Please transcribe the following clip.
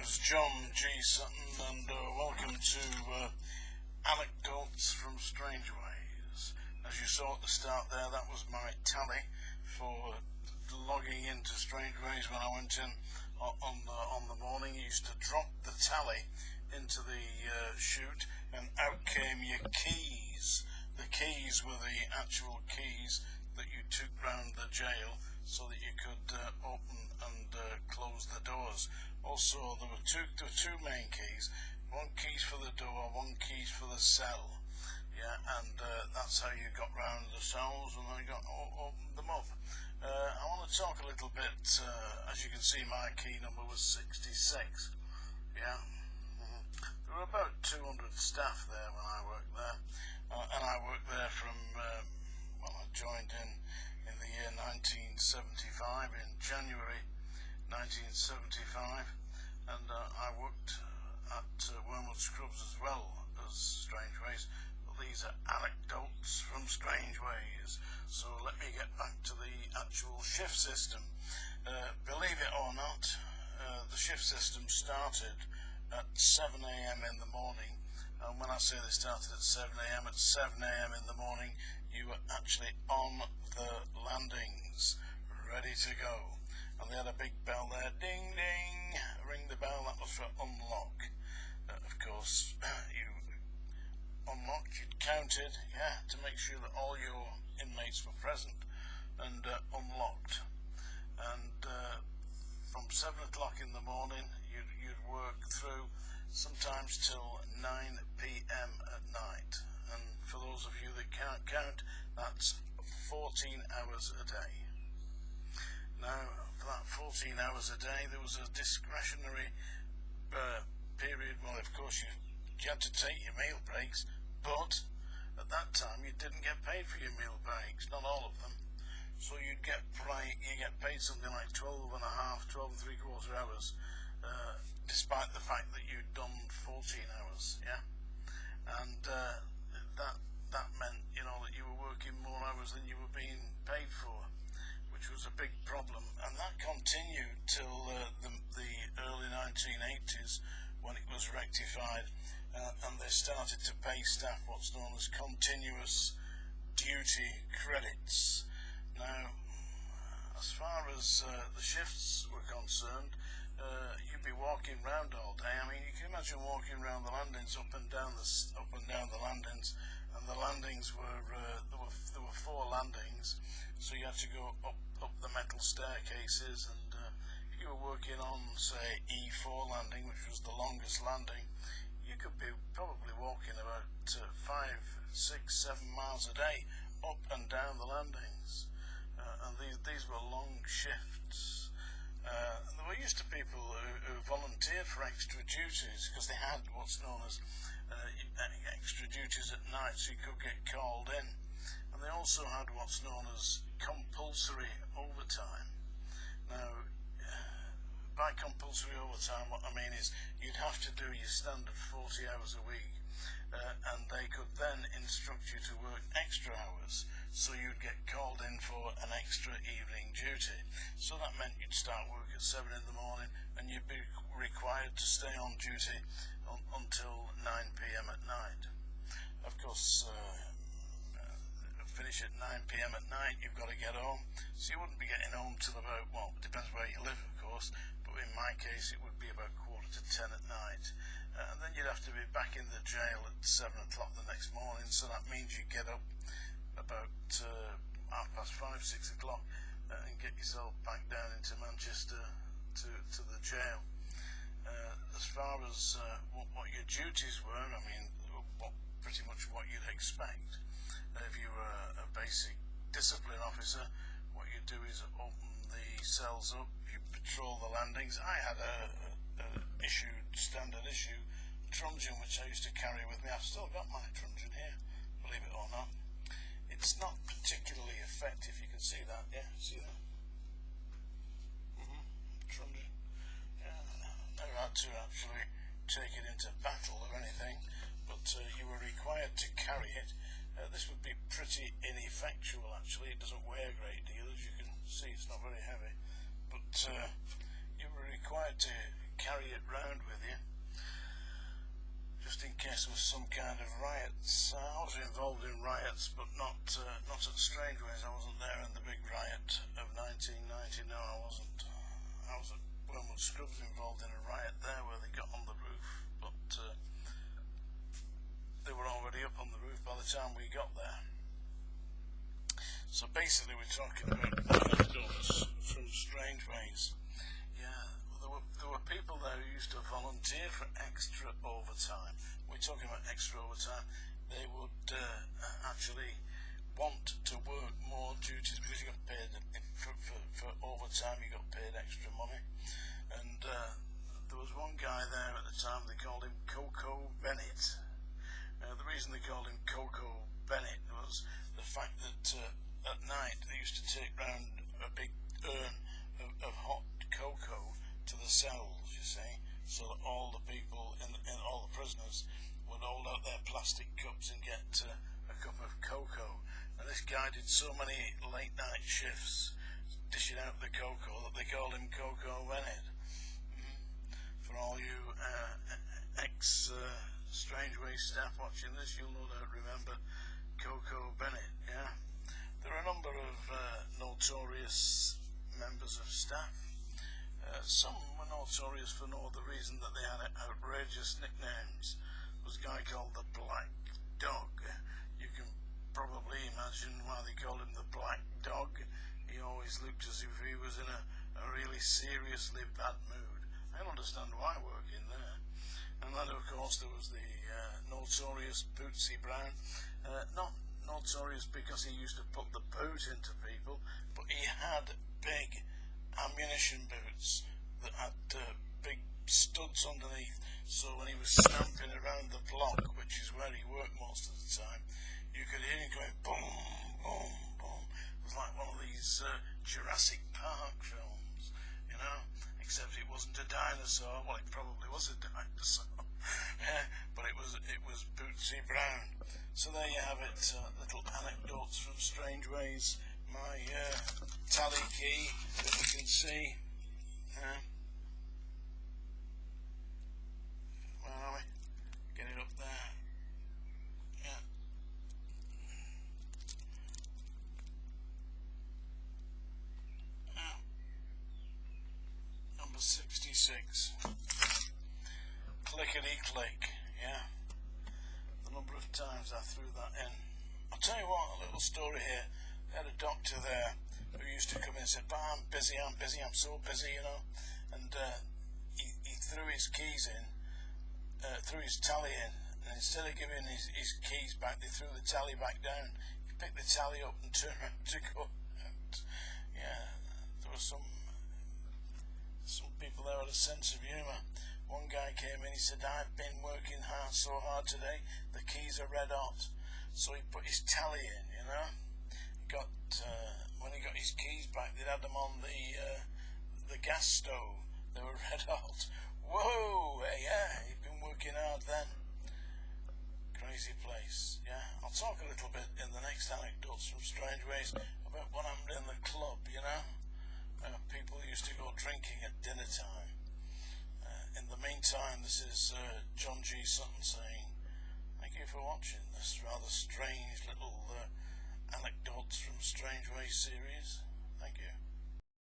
name's John G. Sutton, and welcome to Anecdotes from Strangeways. As you saw at the start there, that was my tally for logging into Strangeways when I went in on the morning. You used to drop the tally into the chute, and out came your keys. The keys were the actual keys that you took round the jail so that you could open and close the doors. Also, there were two main keys. One key for the door, one key for the cell. Yeah, and that's how you got round the cells, and I opened them up. I want to talk a little bit. As you can see, my key number was 66. Yeah. There were about 200 staff there when I worked there, and I worked there from I joined in the year 1975, in January 1975, and I worked at Wormwood Scrubs as well as Strangeways. But these are anecdotes from Strangeways, so let me get back to the actual shift system. Believe it or not, the shift system started at 7 a.m. in the morning, and when I say they started at 7 a.m., at 7 a.m. in the morning you were actually on the landings, ready to go. And they had a big bell there, ding ding, ring the bell, that was for unlock. Of course, you unlocked, you'd counted, yeah, to make sure that all your inmates were present, and unlocked. And from 7 o'clock in the morning, you'd work through sometimes till 9 p.m. at night. And for those of you that can't count, that's 14 hours a day. Now, for that 14 hours a day, there was a discretionary period. Well, of course, you had to take your meal breaks, but at that time you didn't get paid for your meal breaks, not all of them. So you get paid something like 12 and a half, 12 and 3/4 hours, despite the fact that you'd done 14 hours, yeah? And that meant, that you were working more hours than you were being paid for, which was a big problem. And that continued till the early 1980s, when it was rectified, and they started to pay staff what's known as continuous duty credits. Now, as far as the shifts were concerned, you'd be walking round all day. I mean, you can imagine walking around the landings, up and down the landings, and the landings were there were 4 landings, so you had to go up the metal staircases, and if you were working on, say, E4 landing, which was the longest landing, you could be probably walking about 5, 6, 7 miles a day up and down the landings. And these were long shifts. There were used to people who volunteered for extra duties because they had what's known as extra duties at night, so you could get called in. And they also had what's known as compulsory overtime. Now, by compulsory overtime, what I mean is you'd have to do your standard 40 hours a week, and they could then instruct you to work extra hours, so you'd get called in for an extra evening duty. So that meant you'd start work at 7 in the morning, and you'd be required to stay on duty until 9 p.m. at night. Of course, finish at 9 p.m. at night, you've got to get home, so you wouldn't be getting home till about, well, it depends where you live, of course, but in my case it would be about 9:45 at night, and then you'd have to be back in the jail at 7 o'clock the next morning, so that means you get up about 5:30, 6 o'clock, and get yourself back down into Manchester to the jail. As far as what your duties were, I mean, pretty much what you'd expect. If you were a basic discipline officer, what you do is open the cells up, you patrol the landings. I had a standard issue truncheon which I used to carry with me. I've still got my truncheon here, believe it or not. It's not particularly effective, you can see that, yeah, see that? Truncheon. Yeah, never had to actually take it into battle or anything, but you were required to carry it. This would be pretty ineffectual, actually. It doesn't weigh a great deal, as you can see. It's not very heavy, but you were required to carry it round with you, just in case there was some kind of riots. I was involved in riots, but not at Strangeways. I wasn't there in the big riot of 1990. No, I wasn't. I was at Wormwood Scrubs involved in a riot there where they got on the roof, but they were already up on the roof by the time we got there. So basically we're talking about anecdotes from Strangeways. Yeah, there were people there who used to volunteer for extra overtime. We're talking about extra overtime. They would actually want to work more duties because you got paid for overtime. You got paid extra money. And there was one guy there at the time. They called him Coco Bennett. The reason they called him Coco Bennett was the fact that at night they used to take round a big urn of hot cocoa to the cells, you see, so that all the people in all the prisoners would hold out their plastic cups and get a cup of cocoa. And this guy did so many late night shifts dishing out the cocoa that they called him Coco Bennett. For all you ex-Strangeways staff watching this, you'll no doubt remember Coco Bennett, yeah? There are a number of notorious members of staff. Some were notorious for no other reason that they had outrageous nicknames. There was a guy called the Black Dog. You can probably imagine why they called him the Black Dog. He always looked as if he was in a really seriously bad mood. I don't understand why working there. And then of course there was the notorious Bootsy Brown. Not notorious because he used to put the boot into people, but he had big ammunition boots that had big studs underneath, so when he was stamping around the block, which is where he worked most of the time, you could hear him going boom, boom, boom. It was like one of these Jurassic Park films, you know, except it wasn't a dinosaur. Well, it probably was a dinosaur. But it was Bootsy Brown. So there you have it, little anecdotes from Strangeways. My tally key that you can see. Where are we? Get it up there. Yeah. Number 66. Clickety click, yeah. The number of times I threw that in. I'll tell you what, a little story here. They had a doctor there who used to come in and said, "But I'm busy, I'm so busy, you know." And he threw his keys in, threw his tally in, and instead of giving his keys back, they threw the tally back down. He picked the tally up and turned around to go out. Yeah, there were some people there had a sense of humour. One guy came in, he said, "I've been working so hard today, the keys are red hot." So he put his tally in, you know. When he got his keys back, they'd had them on the gas stove. They were red hot. Whoa, yeah, he'd been working hard then. Crazy place, yeah. I'll talk a little bit in the next Anecdotes from Strangeways about what happened in the club, you know. People used to go drinking at dinner time. In the meantime, this is John G. Sutton saying, thank you for watching this rather strange little Anecdotes from Strangeways series. Thank you.